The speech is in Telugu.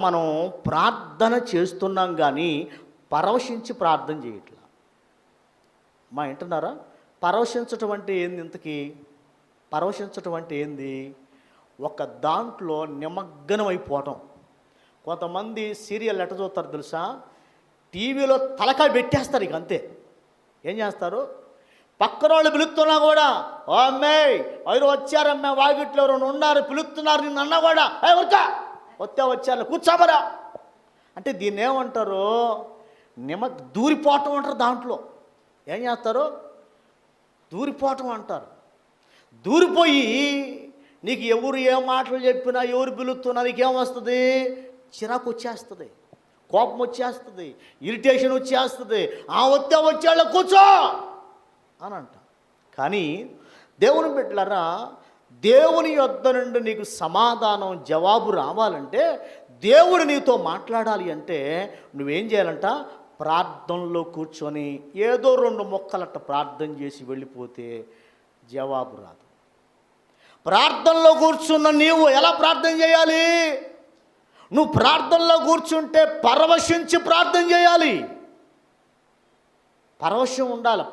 మనం ప్రార్థన చేస్తున్నాం కానీ పరవశించి ప్రార్థన చేయట్లా. మా వింటున్నారా? పరవశించటం అంటే ఏంది? ఇంతకీ పరవశించటం అంటే ఏంది? ఒక దాంట్లో నిమగ్నం అయిపోవటం. కొంతమంది సీరియల్ ఎట్ట చూస్తారు తెలుసా? టీవీలో తలకాయ పెట్టేస్తారు, ఇక అంతే. ఏం చేస్తారు? పక్కన వాళ్ళు పిలుస్తున్నా కూడా, ఓ అమ్మాయి ఎవరు వచ్చారమ్మా, వాగిట్లో రెండు ఉన్నారు పిలుస్తున్నారు నిన్ను అన్నా కూడా, వచ్చా వచ్చారు కూర్చోమరా అంటే దీన్ని ఏమంటారు? దూరిపోవటం అంటారు. దాంట్లో ఏం చేస్తారు? దూరిపోవటం అంటారు. దూరిపోయి నీకు ఎవరు ఏం మాటలు చెప్పినా, ఎవరు పిలుస్తున్నా నీకేం వస్తుంది? చిరాకు వచ్చేస్తుంది, కోపం వచ్చేస్తుంది, ఇరిటేషన్ వచ్చేస్తుంది. వచ్చేవాళ్ళ కూర్చో అని అంట. కానీ దేవుని బిడ్డలారా, దేవుని యొద్ద నుండి నీకు సమాధానం, జవాబు రావాలంటే, దేవుడు నీతో మాట్లాడాలి అంటే నువ్వేం చేయాలంట? ప్రార్థనలో కూర్చొని ఏదో రెండు మొక్కలట్ట ప్రార్థన చేసి వెళ్ళిపోతే జవాబు రాదు. ప్రార్థనలో కూర్చున్న నీవు ఎలా ప్రార్థన చేయాలి? నువ్వు ప్రార్థనలో కూర్చుంటే పరవశించి ప్రార్థన చేయాలి. పరవశం ఉండాలి.